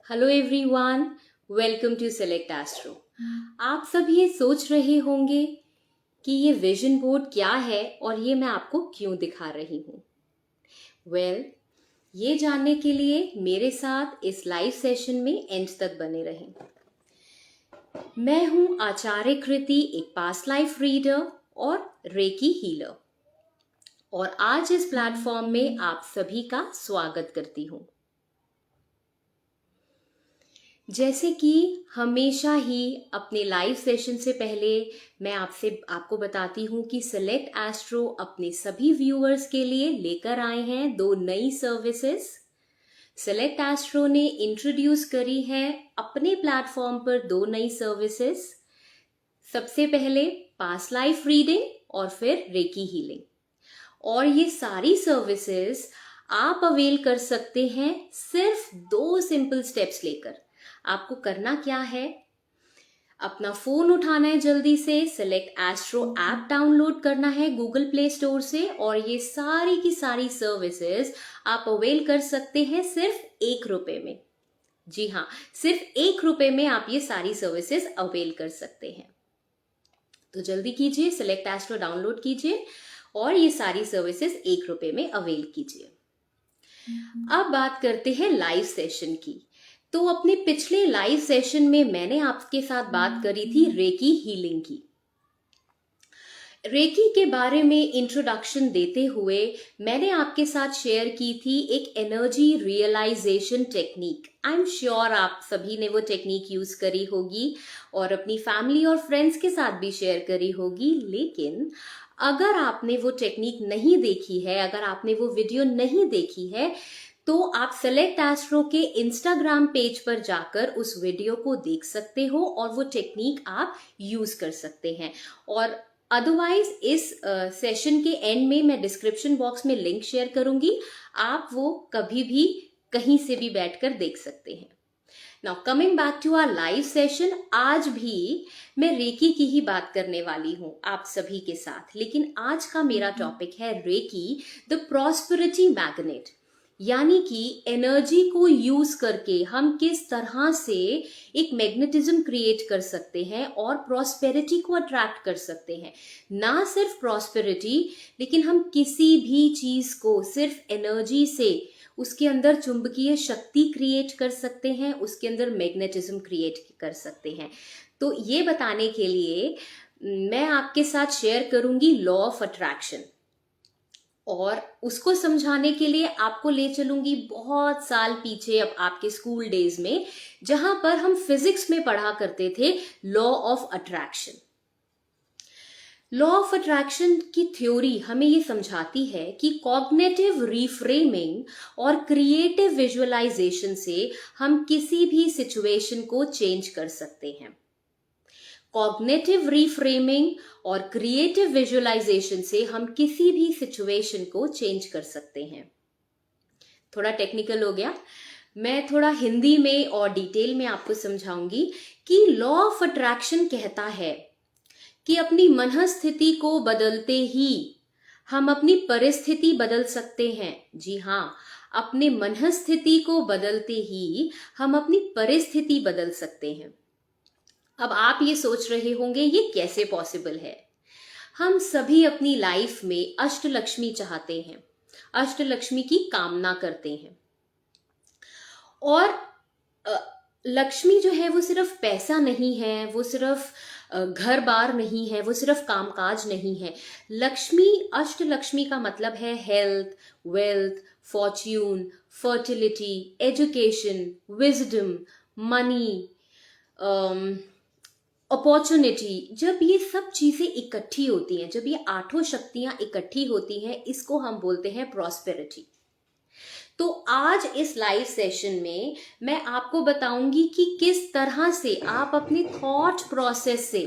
Hello everyone, welcome to Select Astro. आप सब ये सोच रहे होंगे कि ये विजन बोर्ड क्या है और ये मैं आपको क्यों दिखा रही हूँ। ये जानने के लिए मेरे साथ इस लाइव सेशन में एंड तक बने रहें। मैं हूँ आचार्य कृति, एक पास्ट लाइफ रीडर और रेकी हीलर, और आज इस प्लेटफॉर्म में आप सभी का स्वागत करती हूँ। जैसे कि हमेशा ही अपने लाइव सेशन से पहले मैं आपको बताती हूँ कि सेलेक्ट एस्ट्रो अपने सभी व्यूअर्स के लिए लेकर आए हैं 2 नई सर्विसेज। सेलेक्ट एस्ट्रो ने इंट्रोड्यूस करी है अपने प्लेटफॉर्म पर 2 नई सर्विसेज। सबसे पहले पास्ट लाइफ रीडिंग और फिर रेकी हीलिंग, और ये सारी सर्विसेज आप अवेल कर सकते हैं सिर्फ 2 सिंपल स्टेप्स लेकर। आपको करना क्या है, अपना फोन उठाना है, जल्दी से सेलेक्ट एस्ट्रो ऐप डाउनलोड करना है गूगल प्ले स्टोर से, और ये सारी की सारी सर्विसेज आप अवेल कर सकते हैं सिर्फ ₹1 में। जी हाँ, सिर्फ ₹1 में आप ये सारी सर्विसेज अवेल कर सकते हैं। तो जल्दी कीजिए, सेलेक्ट एस्ट्रो डाउनलोड कीजिए और ये सारी सर्विसेज ₹1 में अवेल कीजिए। अब बात करते हैं लाइव सेशन की। तो अपने पिछले लाइव सेशन में मैंने आपके साथ बात करी थी रेकी हीलिंग की। रेकी के बारे में इंट्रोडक्शन देते हुए मैंने आपके साथ शेयर की थी एक energy realisation technique. I am sure आप सभी ने वो टेक्निक यूज करी होगी और अपनी फैमिली और फ्रेंड्स के साथ भी शेयर करी होगी। लेकिन अगर आपने वो टेक्निक नहीं देखी है, अगर आपने वो वीडियो नहीं देखी है, तो आप सेलेक्ट एस्ट्रो के इंस्टाग्राम पेज पर जाकर उस वीडियो को देख सकते हो और वो टेक्निक आप यूज कर सकते हैं। और अदरवाइज इस सेशन के एंड में मैं डिस्क्रिप्शन बॉक्स में लिंक शेयर करूंगी, आप वो कभी भी कहीं से भी बैठकर देख सकते हैं। Now coming back to our live session, आज भी मैं रेकी की ही बात करने वाली हूं आप सभी के साथ। लेकिन आज का मेरा टॉपिक है रेकी द प्रॉस्पेरिटी मैग्नेट, यानी कि एनर्जी को यूज करके हम किस तरह से एक मैग्नेटिज्म क्रिएट कर सकते हैं और प्रॉस्पेरिटी को अट्रैक्ट कर सकते हैं। ना सिर्फ प्रॉस्पेरिटी, लेकिन हम किसी भी चीज को सिर्फ एनर्जी से उसके अंदर चुंबकीय शक्ति क्रिएट कर सकते हैं, उसके अंदर मैग्नेटिज्म क्रिएट कर सकते हैं। तो ये बताने के लिए मैं आपके साथ शेयर करूंगी लॉ ऑफ अट्रैक्शन, और उसको समझाने के लिए आपको ले चलूंगी बहुत साल पीछे, अब आपके स्कूल डेज में, जहां पर हम फिजिक्स में पढ़ा करते थे law of attraction. Law of attraction की थ्योरी हमें ये समझाती है कि कॉग्निटिव रिफ्रेमिंग और क्रिएटिव विजुअलाइजेशन से हम किसी भी सिचुएशन को चेंज कर सकते हैं। कॉग्निटिव रिफ्रेमिंग और क्रिएटिव विजुअलाइजेशन से हम किसी भी सिचुएशन को चेंज कर सकते हैं। थोड़ा टेक्निकल हो गया, मैं थोड़ा हिंदी में और डिटेल में आपको समझाऊंगी कि लॉ ऑफ अट्रैक्शन कहता है कि अपनी मनस्थिति को बदलते ही हम अपनी परिस्थिति बदल सकते हैं। जी हाँ, अपने मनस्थिति को बदलते ही हम अपनी परिस्थिति बदल सकते हैं। अब आप ये सोच रहे होंगे ये कैसे पॉसिबल है। हम सभी अपनी लाइफ में अष्टलक्ष्मी चाहते हैं, अष्टलक्ष्मी की कामना करते हैं। और लक्ष्मी जो है वो सिर्फ पैसा नहीं है, वो सिर्फ घर बार नहीं है, वो सिर्फ कामकाज नहीं है। लक्ष्मी, अष्टलक्ष्मी का मतलब है health, wealth, Fortune, fertility, education, wisdom, money, opportunity. जब ये सब चीजें इकट्ठी होती हैं, जब ये 8 शक्तियां इकट्ठी होती हैं, इसको हम बोलते हैं प्रॉस्पेरिटी। तो आज इस लाइव सेशन में मैं आपको बताऊंगी कि किस तरह से आप अपने थॉट प्रोसेस से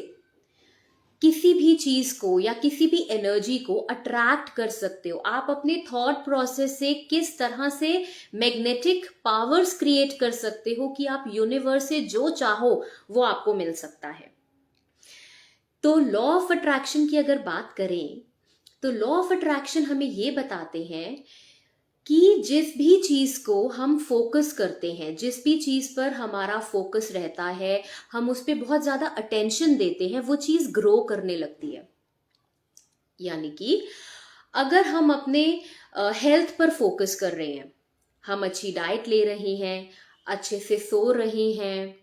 किसी भी चीज को या किसी भी एनर्जी को अट्रैक्ट कर सकते हो। आप अपने थॉट प्रोसेस से किस तरह से मैग्नेटिक पावर्स क्रिएट कर सकते हो कि आप यूनिवर्स से जो चाहो वो आपको मिल सकता है। तो लॉ ऑफ अट्रैक्शन की अगर बात करें तो लॉ ऑफ अट्रैक्शन हमें ये बताते हैं कि जिस भी चीज को हम फोकस करते हैं, जिस भी चीज पर हमारा फोकस रहता है, हम उस पर बहुत ज्यादा अटेंशन देते हैं, वो चीज ग्रो करने लगती है। यानी कि अगर हम अपने हेल्थ पर फोकस कर रहे हैं, हम अच्छी डाइट ले रहे हैं, अच्छे से सो रहे हैं,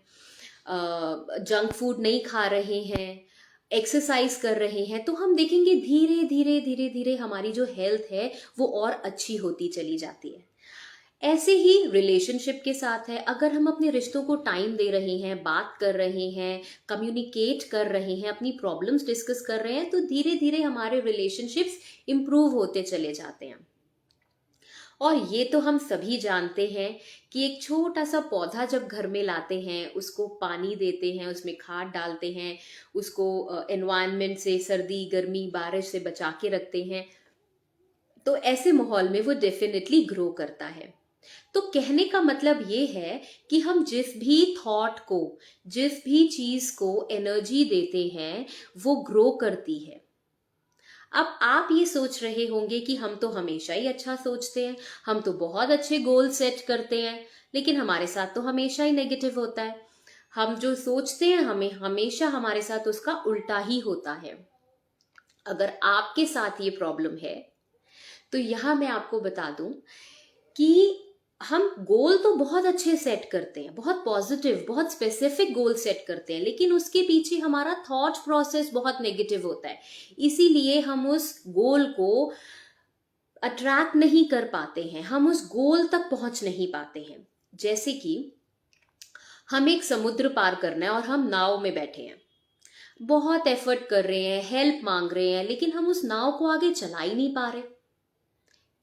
जंक फूड नहीं खा रहे हैं, एक्सरसाइज कर रहे हैं, तो हम देखेंगे धीरे धीरे धीरे धीरे हमारी जो हेल्थ है वो और अच्छी होती चली जाती है। ऐसे ही रिलेशनशिप के साथ है, अगर हम अपने रिश्तों को टाइम दे रहे हैं, बात कर रहे हैं, कम्युनिकेट कर रहे हैं, अपनी प्रॉब्लम्स डिस्कस कर रहे हैं, तो धीरे धीरे हमारे रिलेशनशिप्स इंप्रूव होते चले जाते हैं। और ये तो हम सभी जानते हैं कि एक छोटा सा पौधा जब घर में लाते हैं, उसको पानी देते हैं, उसमें खाद डालते हैं, उसको एनवायरनमेंट से, सर्दी गर्मी बारिश से बचा के रखते हैं, तो ऐसे माहौल में वो डेफिनेटली ग्रो करता है। तो कहने का मतलब ये है कि हम जिस भी थॉट को, जिस भी चीज को एनर्जी देते हैं, वो ग्रो करती है। अब आप ये सोच रहे होंगे कि हम तो हमेशा ही अच्छा सोचते हैं, हम तो बहुत अच्छे गोल सेट करते हैं, लेकिन हमारे साथ तो हमेशा ही नेगेटिव होता है। हम जो सोचते हैं हमें हमेशा हमारे साथ उसका उल्टा ही होता है। अगर आपके साथ ये प्रॉब्लम है तो यहां मैं आपको बता दूं कि हम गोल तो बहुत अच्छे सेट करते हैं, बहुत पॉजिटिव, बहुत स्पेसिफिक गोल सेट करते हैं, लेकिन उसके पीछे हमारा थॉट प्रोसेस बहुत नेगेटिव होता है। इसीलिए हम उस गोल को अट्रैक्ट नहीं कर पाते हैं, हम उस गोल तक पहुंच नहीं पाते हैं। जैसे कि हम एक समुद्र पार करना है और हम नाव में बैठे हैं, बहुत एफर्ट कर रहे हैं, हेल्प मांग रहे हैं, लेकिन हम उस नाव को आगे चला ही नहीं पा रहे,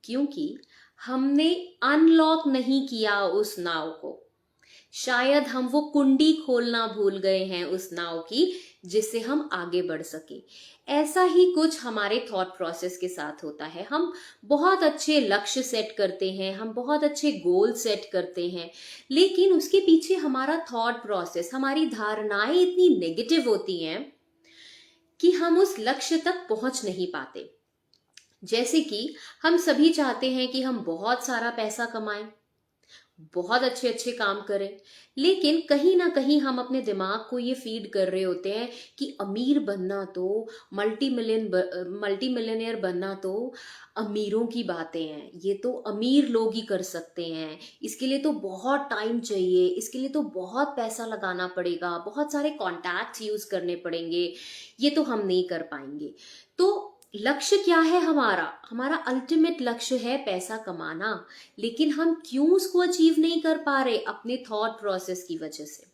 क्योंकि हमने अनलॉक नहीं किया उस नाव को। शायद हम वो कुंडी खोलना भूल गए हैं उस नाव की, जिससे हम आगे बढ़ सके। ऐसा ही कुछ हमारे थॉट प्रोसेस के साथ होता है। हम बहुत अच्छे लक्ष्य सेट करते हैं, हम बहुत अच्छे गोल सेट करते हैं, लेकिन उसके पीछे हमारा थॉट प्रोसेस, हमारी धारणाएं इतनी नेगेटिव होती हैं कि हम उस लक्ष्य तक पहुंच नहीं पाते। जैसे कि हम सभी चाहते हैं कि हम बहुत सारा पैसा कमाएं, बहुत अच्छे अच्छे काम करें, लेकिन कहीं ना कहीं हम अपने दिमाग को ये फीड कर रहे होते हैं कि अमीर बनना तो, मल्टी मिलियनियर बनना तो अमीरों की बातें हैं, ये तो अमीर लोग ही कर सकते हैं, इसके लिए तो बहुत टाइम चाहिए, इसके लिए तो बहुत पैसा लगाना पड़ेगा, बहुत सारे कॉन्टैक्ट्स यूज करने पड़ेंगे, ये तो हम नहीं कर पाएंगे। तो लक्ष्य क्या है हमारा? हमारा अल्टीमेट लक्ष्य है पैसा कमाना, लेकिन हम क्यों उसको अचीव नहीं कर पा रहे? अपने थॉट प्रोसेस की वजह से।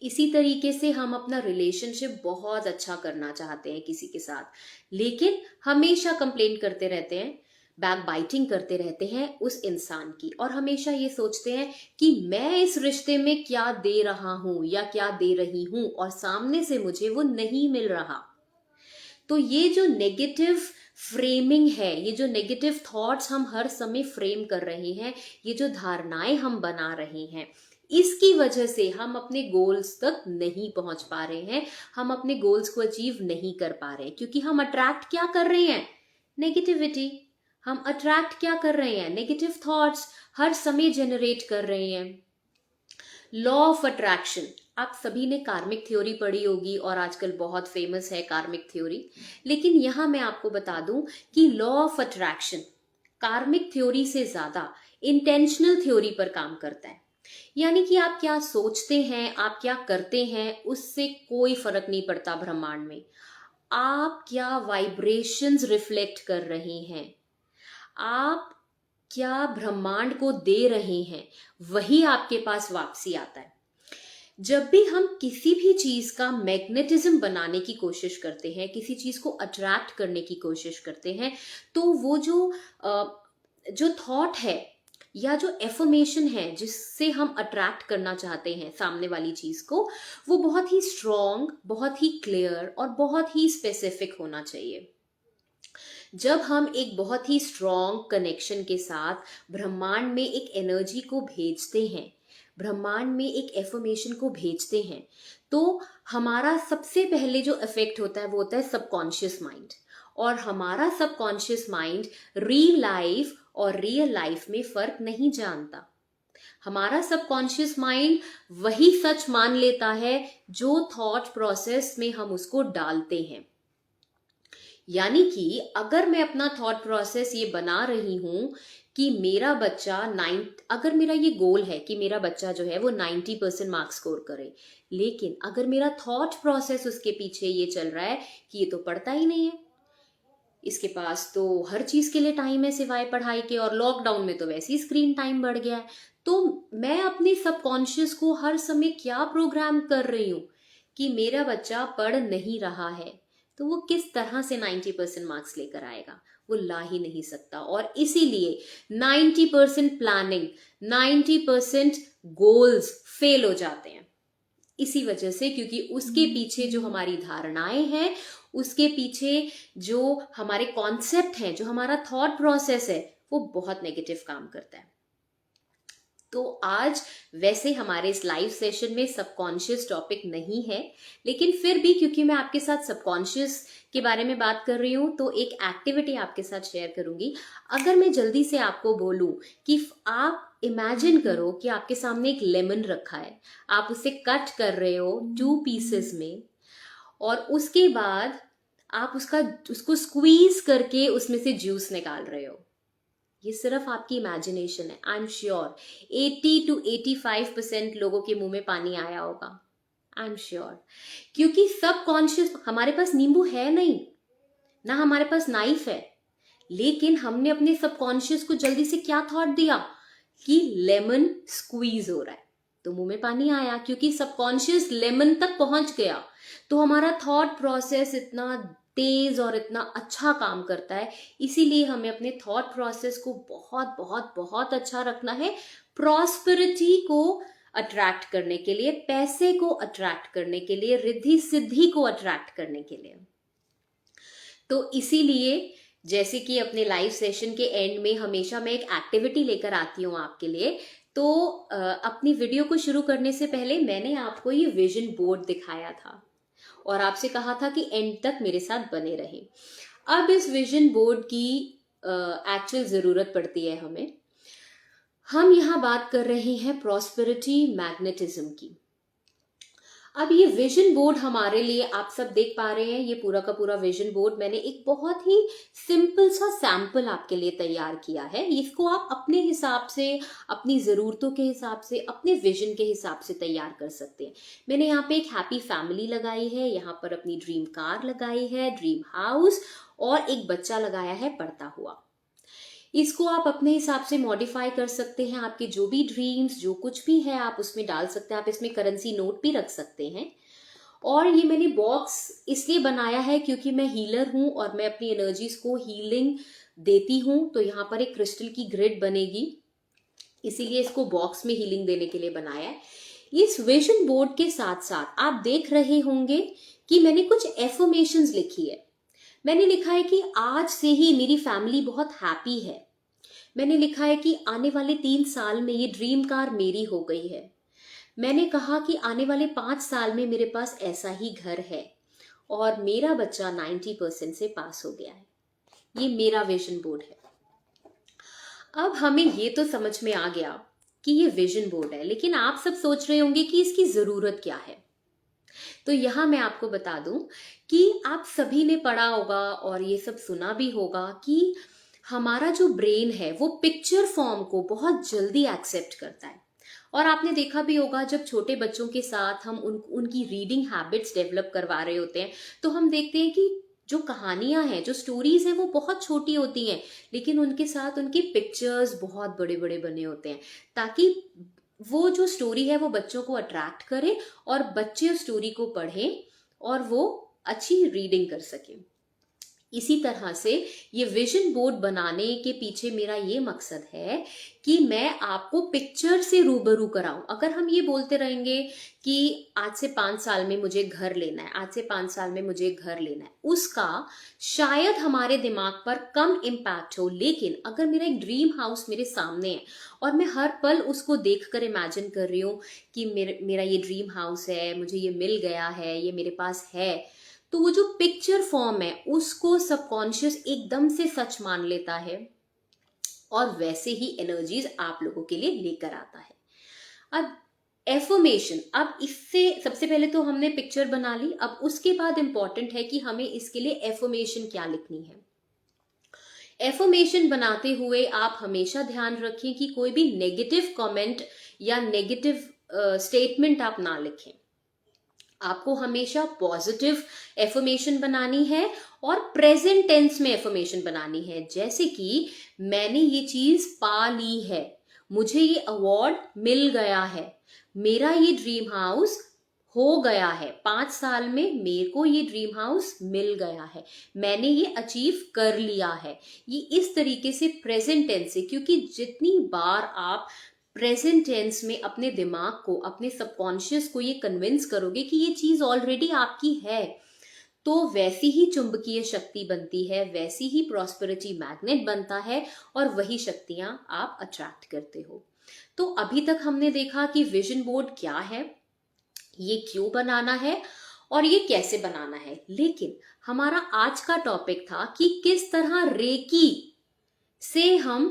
इसी तरीके से हम अपना रिलेशनशिप बहुत अच्छा करना चाहते हैं किसी के साथ, लेकिन हमेशा कंप्लेन करते रहते हैं, बैक बाइटिंग करते रहते हैं उस इंसान की, और हमेशा ये सोचते हैं कि मैं इस रिश्ते में क्या दे रहा हूं या क्या दे रही हूं, और सामने से मुझे वो नहीं मिल रहा। तो ये जो नेगेटिव फ्रेमिंग है, ये जो नेगेटिव थॉट्स हम हर समय फ्रेम कर रहे हैं, ये जो धारणाएं हम बना रहे हैं, इसकी वजह से हम अपने गोल्स तक नहीं पहुंच पा रहे हैं, हम अपने गोल्स को अचीव नहीं कर पा रहे हैं, क्योंकि हम अट्रैक्ट क्या कर रहे हैं? नेगेटिविटी। हम अट्रैक्ट क्या कर रहे हैं? नेगेटिव थॉट्स हर समय जनरेट कर रहे हैं। लॉ ऑफ अट्रैक्शन, आप सभी ने कार्मिक थ्योरी पढ़ी होगी और आजकल बहुत फेमस है कार्मिक थ्योरी, लेकिन यहां मैं आपको बता दूं कि लॉ ऑफ अट्रैक्शन कार्मिक थ्योरी से ज्यादा इंटेंशनल थ्योरी पर काम करता है। यानी कि आप क्या सोचते हैं, आप क्या करते हैं, उससे कोई फर्क नहीं पड़ता ब्रह्मांड में। आप क्या वाइब्रेशंस रिफ्लेक्ट कर रहे हैं, आप क्या ब्रह्मांड को दे रहे हैं, वही आपके पास वापसी आता है। जब भी हम किसी भी चीज का मैग्नेटिज्म बनाने की कोशिश करते हैं, किसी चीज को अट्रैक्ट करने की कोशिश करते हैं, तो वो जो थॉट है या जो एफर्मेशन है जिससे हम अट्रैक्ट करना चाहते हैं सामने वाली चीज को, वो बहुत ही स्ट्रॉन्ग, बहुत ही क्लियर और बहुत ही स्पेसिफिक होना चाहिए। जब हम एक बहुत ही स्ट्रॉन्ग कनेक्शन के साथ ब्रह्मांड में एक एनर्जी को भेजते हैं, ब्रह्मांड में एक एफर्मेशन को भेजते हैं, तो हमारा सबसे पहले जो इफेक्ट होता है वो होता है सबकॉन्शियस माइंड, और हमारा सबकॉन्शियस माइंड रियल लाइफ और रियल लाइफ में फर्क नहीं जानता। हमारा सबकॉन्शियस माइंड वही सच मान लेता है जो थॉट प्रोसेस में हम उसको डालते हैं। यानी कि अगर मैं अपना थॉट प्रोसेस ये बना रही हूं कि मेरा बच्चा अगर मेरा ये गोल है कि मेरा बच्चा जो है वो 90% मार्क्स स्कोर करे, लेकिन अगर मेरा थॉट प्रोसेस उसके पीछे ये चल रहा है कि ये तो पढ़ता ही नहीं है, इसके पास तो हर चीज के लिए टाइम है सिवाय पढ़ाई के, और लॉकडाउन में तो वैसे ही स्क्रीन टाइम बढ़ गया है, तो मैं अपने सबकॉन्शियस को हर समय क्या प्रोग्राम कर रही हूं कि मेरा बच्चा पढ़ नहीं रहा है, तो वो किस तरह से 90% मार्क्स लेकर आएगा? वो ला ही नहीं सकता। और इसीलिए 90% प्लानिंग, 90% गोल्स फेल हो जाते हैं इसी वजह से, क्योंकि उसके पीछे जो हमारी धारणाएं हैं, उसके पीछे जो हमारे कॉन्सेप्ट हैं, जो हमारा थॉट प्रोसेस है, वो बहुत नेगेटिव काम करता है। तो आज वैसे हमारे इस लाइव सेशन में सबकॉन्शियस टॉपिक नहीं है, लेकिन फिर भी क्योंकि मैं आपके साथ सबकॉन्शियस के बारे में बात कर रही हूं तो एक एक्टिविटी आपके साथ शेयर करूंगी। अगर मैं जल्दी से आपको बोलूं कि आप इमेजिन करो कि आपके सामने एक लेमन रखा है, आप उसे कट कर रहे हो 2 पीसेस में, और उसके बाद आप उसको स्क्वीज करके उसमें से जूस निकाल रहे हो। ये सिर्फ आपकी इमेजिनेशन है। आई एम श्योर 80 to 85% लोगों के मुंह में पानी आया होगा। आई एम श्योर, क्योंकि सबकॉन्शियस, हमारे पास नींबू है नहीं, ना हमारे पास नाइफ है, लेकिन हमने अपने सबकॉन्शियस को जल्दी से क्या थॉट दिया कि लेमन स्क्वीज हो रहा है, तो मुंह में पानी आया, क्योंकि सबकॉन्शियस लेमन तक पहुंच गया। तो हमारा थॉट प्रोसेस इतना तेज और इतना अच्छा काम करता है, इसीलिए हमें अपने थॉट प्रोसेस को बहुत बहुत बहुत अच्छा रखना है, प्रॉस्पेरिटी को अट्रैक्ट करने के लिए, पैसे को अट्रैक्ट करने के लिए, रिद्धि सिद्धि को अट्रैक्ट करने के लिए। तो इसीलिए जैसे कि अपने लाइव सेशन के एंड में हमेशा मैं एक एक्टिविटी लेकर आती हूँ आपके लिए, तो अपनी वीडियो को शुरू करने से पहले मैंने आपको ये विजन बोर्ड दिखाया था और आपसे कहा था कि एंड तक मेरे साथ बने रहे। अब इस विजन बोर्ड की एक्चुअल जरूरत पड़ती है हमें। हम यहाँ बात कर रहे हैं प्रॉस्पेरिटी मैग्नेटिज्म की। अब ये विजन बोर्ड हमारे लिए, आप सब देख पा रहे हैं, ये पूरा का पूरा विजन बोर्ड मैंने एक बहुत ही सिंपल सा सैंपल आपके लिए तैयार किया है। इसको आप अपने हिसाब से, अपनी ज़रूरतों के हिसाब से, अपने विजन के हिसाब से तैयार कर सकते हैं। मैंने यहाँ पे एक हैप्पी फैमिली लगाई है, यहाँ पर अपनी ड्रीम कार लगाई है, ड्रीम हाउस, और एक बच्चा लगाया है पढ़ता हुआ। इसको आप अपने हिसाब से मॉडिफाई कर सकते हैं, आपके जो भी ड्रीम्स, जो कुछ भी है आप उसमें डाल सकते हैं। आप इसमें करेंसी नोट भी रख सकते हैं। और ये मैंने बॉक्स इसलिए बनाया है क्योंकि मैं हीलर हूं और मैं अपनी एनर्जीज को हीलिंग देती हूं, तो यहाँ पर एक क्रिस्टल की ग्रिड बनेगी, इसीलिए इसको बॉक्स में हीलिंग देने के लिए बनाया है। इस विजन बोर्ड के साथ साथ आप देख रहे होंगे कि मैंने कुछ एफर्मेशंस लिखी है। मैंने लिखा है कि आज से ही मेरी फैमिली बहुत हैप्पी है। मैंने लिखा है कि आने वाले 3 साल में ये ड्रीम कार मेरी हो गई है। मैंने कहा कि आने वाले 5 साल में मेरे पास ऐसा ही घर है और मेरा बच्चा 90% से पास हो गया है। ये मेरा विजन बोर्ड है। अब हमें ये तो समझ में आ गया कि ये विजन बोर्ड है, लेकिन आप सब सोच रहे होंगे कि इसकी जरूरत क्या है। तो यहां मैं आपको बता दूं कि आप सभी ने पढ़ा होगा और ये सब सुना भी होगा कि हमारा जो ब्रेन है वो पिक्चर फॉर्म को बहुत जल्दी एक्सेप्ट करता है। और आपने देखा भी होगा जब छोटे बच्चों के साथ हम उनकी रीडिंग हैबिट्स डेवलप करवा रहे होते हैं, तो हम देखते हैं कि जो कहानियां हैं, जो स्टोरीज हैं, वो बहुत छोटी होती हैं, लेकिन उनके साथ उनकी पिक्चर्स बहुत बड़े बड़े बने होते हैं, ताकि वो जो स्टोरी है वो बच्चों को अट्रैक्ट करे और बच्चे उस स्टोरी को पढ़ें और वो अच्छी रीडिंग कर सकें। इसी तरह से ये विजन बोर्ड बनाने के पीछे मेरा ये मकसद है कि मैं आपको पिक्चर से रूबरू कराऊं। अगर हम ये बोलते रहेंगे कि आज से 5 साल में मुझे घर लेना है, आज से 5 साल में मुझे घर लेना है, उसका शायद हमारे दिमाग पर कम इम्पैक्ट हो, लेकिन अगर मेरा एक ड्रीम हाउस मेरे सामने है और मैं हर पल उसको देखकर इमेजिन कर रही हूँ कि मेरा ये ड्रीम हाउस है, मुझे ये मिल गया है, ये मेरे पास है, तो वो जो पिक्चर फॉर्म है उसको सबकॉन्शियस एकदम से सच मान लेता है और वैसे ही एनर्जीज आप लोगों के लिए लेकर आता है। अब एफर्मेशन, अब इससे सबसे पहले तो हमने पिक्चर बना ली, अब उसके बाद इंपॉर्टेंट है कि हमें इसके लिए एफर्मेशन क्या लिखनी है। एफर्मेशन बनाते हुए आप हमेशा ध्यान रखें कि कोई भी नेगेटिव कमेंट या नेगेटिव स्टेटमेंट आप ना लिखें। आपको हमेशा पॉजिटिव एफर्मेशन बनानी है और प्रेजेंट टेंस में एफर्मेशन बनानी है। जैसे कि मैंने ये चीज पा ली है, मुझे ये अवार्ड मिल गया है, मेरा ये ड्रीम हाउस हो गया है, 5 साल में मेरे को ये ड्रीम हाउस मिल गया है, मैंने ये अचीव कर लिया है। ये इस तरीके से प्रेजेंट टेंस से, क्योंकि जितनी बार आप प्रेजेंट टेंस में अपने दिमाग को, अपने सबकॉन्शियस को ये कन्विंस करोगे कि ये चीज ऑलरेडी आपकी है, तो वैसी ही चुंबकीय शक्ति बनती है, वैसी ही प्रॉस्पेरिटी मैग्नेट बनता है और वही शक्तियां आप अट्रैक्ट करते हो। तो अभी तक हमने देखा कि विजन बोर्ड क्या है, ये क्यों बनाना है और ये कैसे बनाना है। लेकिन हमारा आज का टॉपिक था कि किस तरह रेकी से हम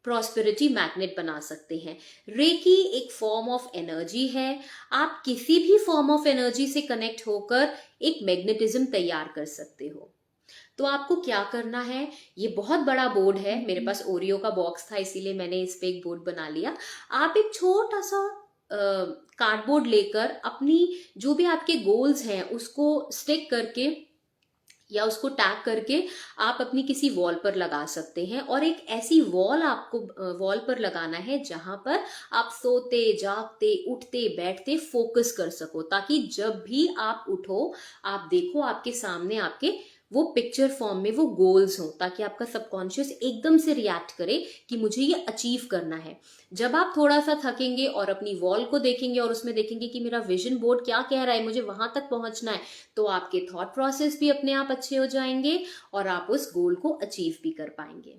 प्रॉस्पेरिटी मैग्नेट बना सकते हैं। रेकी एक फॉर्म ऑफ एनर्जी है, आप किसी भी फॉर्म ऑफ एनर्जी से कनेक्ट होकर एक मैग्नेटिज्म तैयार कर सकते हो। तो आपको क्या करना है, ये बहुत बड़ा बोर्ड है, मेरे पास ओरियो का बॉक्स था इसीलिए मैंने इस पे एक बोर्ड बना लिया। आप एक छोटा सा कार्डबोर्ड लेकर अपनी जो भी आपके गोल्स हैं उसको स्टिक करके या उसको टैग करके आप अपनी किसी वॉल पर लगा सकते हैं। और एक ऐसी वॉल आपको वॉल पर लगाना है जहां पर आप सोते जागते उठते बैठते फोकस कर सको, ताकि जब भी आप उठो आप देखो आपके सामने आपके वो पिक्चर फॉर्म में वो गोल्स हो, ताकि आपका सबकॉन्शियस एकदम से रिएक्ट करे कि मुझे ये अचीव करना है। जब आप थोड़ा सा थकेंगे और अपनी वॉल को देखेंगे और उसमें देखेंगे कि मेरा विजन बोर्ड क्या कह रहा है, मुझे वहां तक पहुंचना है, तो आपके थॉट प्रोसेस भी अपने आप अच्छे हो जाएंगे और आप उस गोल को अचीव भी कर पाएंगे।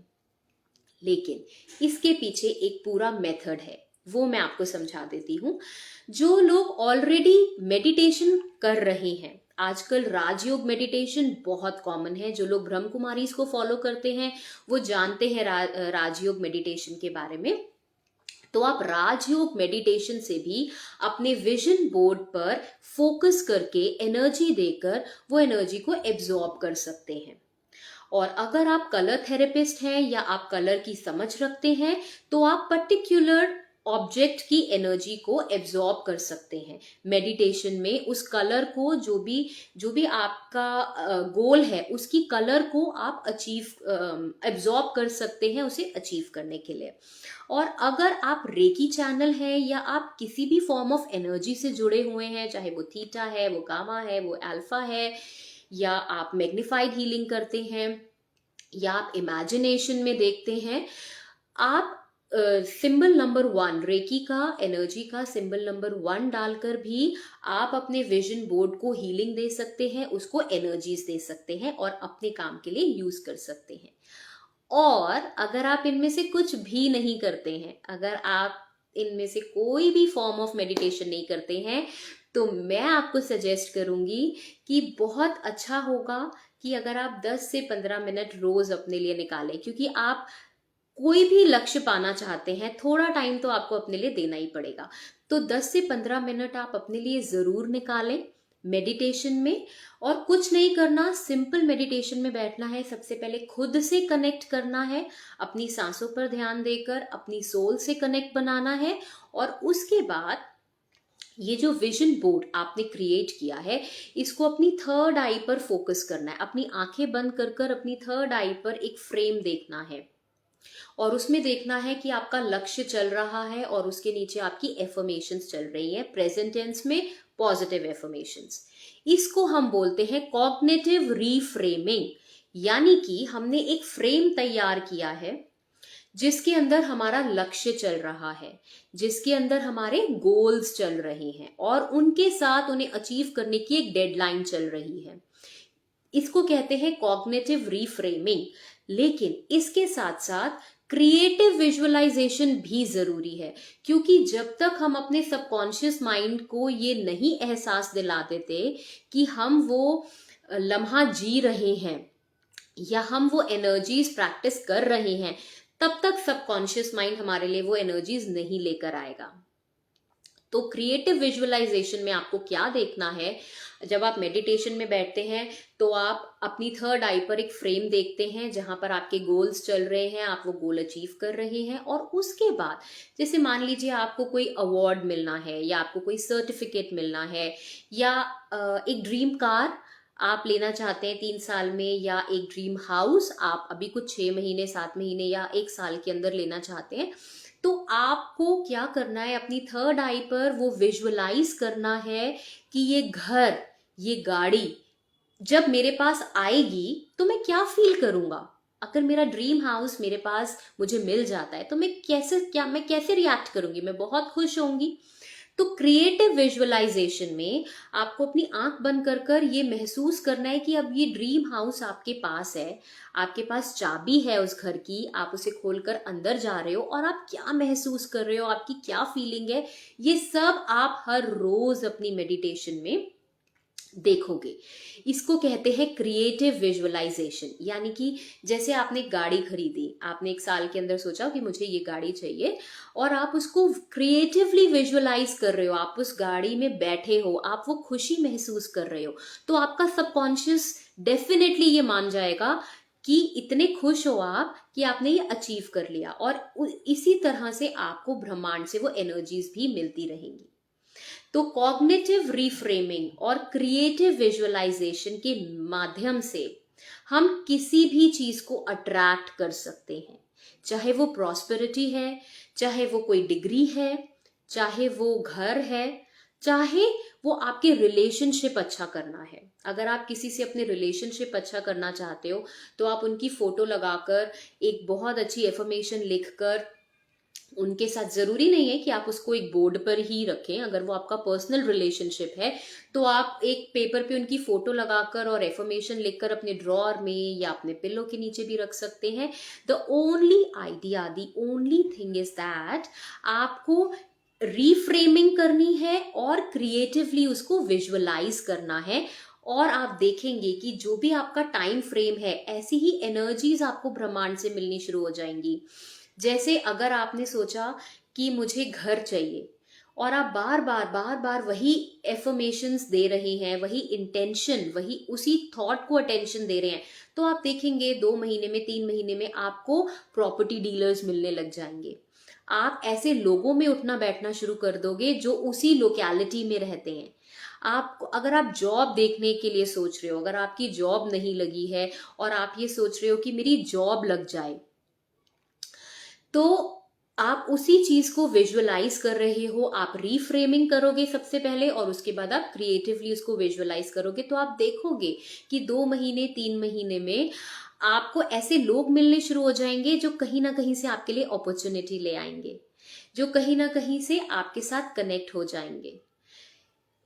लेकिन इसके पीछे एक पूरा मेथड है, वो मैं आपको समझा देती हूँ। जो लोग ऑलरेडी मेडिटेशन कर रहे हैं, आजकल राजयोग मेडिटेशन बहुत कॉमन है, जो लोग ब्रह्म कुमारी को फॉलो करते हैं वो जानते हैं राजयोग मेडिटेशन के बारे में। तो आप राजयोग मेडिटेशन से भी अपने विजन बोर्ड पर फोकस करके एनर्जी देकर वो एनर्जी को एब्जॉर्ब कर सकते हैं। और अगर आप कलर थेरेपिस्ट हैं या आप कलर की समझ रखते हैं तो आप पर्टिकुलर ऑब्जेक्ट की एनर्जी को एब्जॉर्ब कर सकते हैं मेडिटेशन में। उस कलर को जो भी आपका गोल है उसकी कलर को आप एब्जॉर्ब कर सकते हैं उसे अचीव करने के लिए। और अगर आप रेकी चैनल हैं या आप किसी भी फॉर्म ऑफ एनर्जी से जुड़े हुए हैं, चाहे वो थीटा है, वो गामा है, वो अल्फा है, या आप मैग्निफाइड हीलिंग करते हैं या आप इमेजिनेशन में देखते हैं, आप सिंबल नंबर 1 रेकी का एनर्जी का सिंबल नंबर 1 डालकर भी आप अपने विजन बोर्ड को हीलिंग दे सकते हैं, उसको एनर्जीज दे सकते हैं और अपने काम के लिए यूज कर सकते हैं। और अगर आप इनमें से कुछ भी नहीं करते हैं, अगर आप इनमें से कोई भी फॉर्म ऑफ मेडिटेशन नहीं करते हैं, तो मैं आपको सजेस्ट करूंगी कि बहुत अच्छा होगा कि अगर आप 10 से 15 मिनट रोज अपने लिए निकालें, क्योंकि आप कोई भी लक्ष्य पाना चाहते हैं थोड़ा टाइम तो आपको अपने लिए देना ही पड़ेगा। तो 10 से 15 मिनट आप अपने लिए जरूर निकालें मेडिटेशन में। और कुछ नहीं करना, सिंपल मेडिटेशन में बैठना है। सबसे पहले खुद से कनेक्ट करना है, अपनी सांसों पर ध्यान देकर अपनी सोल से कनेक्ट बनाना है। और उसके बाद ये जो विजन बोर्ड आपने क्रिएट किया है इसको अपनी थर्ड आई पर फोकस करना है। अपनी आंखें बंद कर कर अपनी थर्ड आई पर एक फ्रेम देखना है और उसमें देखना है कि आपका लक्ष्य चल रहा है और उसके नीचे आपकी एफर्मेशंस चल रही है, प्रेजेंट टेंस में पॉजिटिव एफर्मेशंस। इसको हम बोलते हैं कॉग्निटिव रीफ्रेमिंग, यानी कि हमने एक फ्रेम तैयार किया है जिसके अंदर हमारा लक्ष्य चल रहा है, जिसके अंदर हमारे गोल्स चल रहे हैं और उनके साथ उन्हें अचीव करने की एक डेडलाइन चल रही है। इसको कहते हैं कॉग्निटिव रीफ्रेमिंग। लेकिन इसके साथ साथ क्रिएटिव विजुअलाइजेशन भी जरूरी है, क्योंकि जब तक हम अपने सबकॉन्शियस माइंड को ये नहीं एहसास दिला देते कि हम वो लम्हा जी रहे हैं या हम वो एनर्जीज प्रैक्टिस कर रहे हैं, तब तक सबकॉन्शियस माइंड हमारे लिए वो एनर्जीज नहीं लेकर आएगा। तो क्रिएटिव विजुअलाइजेशन में आपको क्या देखना है, जब आप मेडिटेशन में बैठते हैं तो आप अपनी थर्ड आई पर एक फ्रेम देखते हैं जहां पर आपके गोल्स चल रहे हैं, आप वो गोल अचीव कर रहे हैं। और उसके बाद जैसे मान लीजिए आपको कोई अवार्ड मिलना है या आपको कोई सर्टिफिकेट मिलना है या एक ड्रीम कार आप लेना चाहते हैं 3 साल में, या एक ड्रीम हाउस आप अभी कुछ 6 महीने 7 महीने या 1 साल के अंदर लेना चाहते हैं, तो आपको क्या करना है, अपनी थर्ड आई पर वो विजुअलाइज करना है कि ये घर, ये गाड़ी जब मेरे पास आएगी तो मैं क्या फील करूंगा। अगर मेरा ड्रीम हाउस मेरे पास मुझे मिल जाता है तो मैं कैसे रिएक्ट करूंगी, मैं बहुत खुश होंगी। तो क्रिएटिव विजुअलाइजेशन में आपको अपनी आंख बंद कर कर ये महसूस करना है कि अब ये ड्रीम हाउस आपके पास है, आपके पास चाबी है उस घर की, आप उसे खोलकर अंदर जा रहे हो और आप क्या महसूस कर रहे हो, आपकी क्या फीलिंग है, ये सब आप हर रोज अपनी मेडिटेशन में देखोगे। इसको कहते हैं क्रिएटिव विजुअलाइजेशन। यानी कि जैसे आपने एक गाड़ी खरीदी, आपने 1 साल के अंदर सोचा कि मुझे ये गाड़ी चाहिए और आप उसको क्रिएटिवली विजुअलाइज कर रहे हो, आप उस गाड़ी में बैठे हो, आप वो खुशी महसूस कर रहे हो, तो आपका सबकॉन्शियस डेफिनेटली ये मान जाएगा कि इतने खुश हो आप कि आपने ये अचीव कर लिया। और इसी तरह से आपको ब्रह्मांड से वो एनर्जीज भी मिलती रहेंगी। तो कॉग्निटिव रीफ्रेमिंग और क्रिएटिव विजुअलाइजेशन के माध्यम से हम किसी भी चीज को अट्रैक्ट कर सकते हैं, चाहे वो प्रॉस्पेरिटी है, चाहे वो कोई डिग्री है, चाहे वो घर है, चाहे वो आपके रिलेशनशिप अच्छा करना है। अगर आप किसी से अपने रिलेशनशिप अच्छा करना चाहते हो तो आप उनकी फोटो लगाकर एक बहुत अच्छी एफर्मेशन लिखकर उनके साथ, जरूरी नहीं है कि आप उसको एक बोर्ड पर ही रखें, अगर वो आपका पर्सनल रिलेशनशिप है तो आप एक पेपर पे उनकी फोटो लगाकर और एफर्मेशन लिखकर अपने ड्रॉअर में या अपने पिल्लो के नीचे भी रख सकते हैं। The only thing is that आपको रीफ्रेमिंग करनी है और क्रिएटिवली उसको विजुअलाइज करना है। और आप देखेंगे कि जो भी आपका टाइम फ्रेम है, ऐसी ही एनर्जीज आपको ब्रह्मांड से मिलनी शुरू हो जाएंगी। जैसे अगर आपने सोचा कि मुझे घर चाहिए और आप बार बार वही एफर्मेशंस दे रहे हैं, वही इंटेंशन, वही उसी थॉट को अटेंशन दे रहे हैं, तो आप देखेंगे 2 महीने में 3 महीने में आपको प्रॉपर्टी डीलर्स मिलने लग जाएंगे। आप ऐसे लोगों में उठना बैठना शुरू कर दोगे जो उसी लोकेलिटी में रहते हैं। अगर आप जॉब देखने के लिए सोच रहे हो, अगर आपकी जॉब नहीं लगी है और आप ये सोच रहे हो कि मेरी जॉब लग जाए, तो आप उसी चीज को विजुअलाइज कर रहे हो। आप रीफ्रेमिंग करोगे सबसे पहले और उसके बाद आप क्रिएटिवली उसको विजुअलाइज करोगे, तो आप देखोगे कि 2 महीने 3 महीने में आपको ऐसे लोग मिलने शुरू हो जाएंगे जो कहीं ना कहीं से आपके लिए अपॉर्चुनिटी ले आएंगे, जो कहीं ना कहीं से आपके साथ कनेक्ट हो जाएंगे।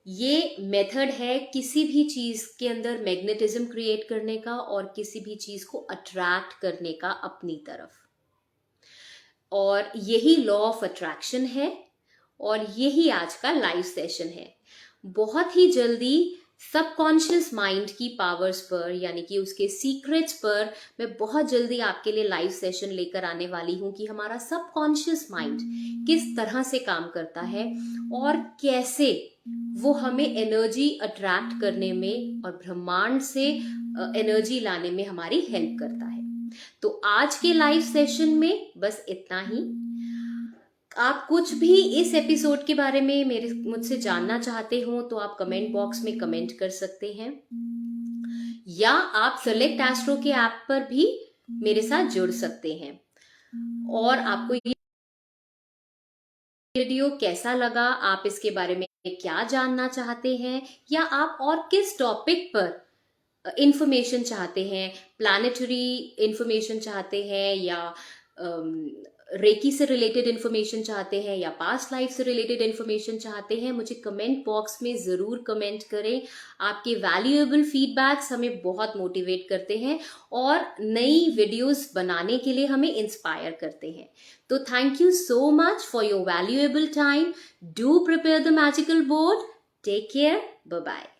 ये मेथड है किसी भी चीज के अंदर मैग्नेटिज्म क्रिएट करने का और किसी भी चीज को अट्रैक्ट करने का अपनी तरफ। और यही लॉ ऑफ अट्रैक्शन है और यही आज का लाइव सेशन है। बहुत ही जल्दी सबकॉन्शियस माइंड की पावर्स पर, यानी कि उसके सीक्रेट्स पर, मैं बहुत जल्दी आपके लिए लाइव सेशन लेकर आने वाली हूं कि हमारा सबकॉन्शियस माइंड किस तरह से काम करता है और कैसे वो हमें एनर्जी अट्रैक्ट करने में और ब्रह्मांड से एनर्जी लाने में हमारी हेल्प करता है। तो आज के लाइव सेशन में बस इतना ही। आप कुछ भी इस एपिसोड के बारे में मुझसे जानना चाहते हो तो आप कमेंट बॉक्स में कमेंट कर सकते हैं, या आप सेलेक्ट एस्ट्रो के ऐप पर भी मेरे साथ जुड़ सकते हैं। और आपको ये वीडियो कैसा लगा, आप इसके बारे में क्या जानना चाहते हैं, या आप और किस टॉपिक पर इंफॉर्मेशन चाहते हैं, प्लानिटरी इंफॉर्मेशन चाहते हैं, या रेकी से रिलेटेड इंफॉर्मेशन चाहते हैं, या पास्ट लाइफ से रिलेटेड इंफॉर्मेशन चाहते हैं, मुझे कमेंट बॉक्स में जरूर कमेंट करें। आपके वैल्यूएबल फीडबैक्स हमें बहुत मोटिवेट करते हैं और नई वीडियोस बनाने के लिए हमें इंस्पायर करते हैं। तो thank you so much for your valuable time. Do prepare the magical board. Take care, bye bye.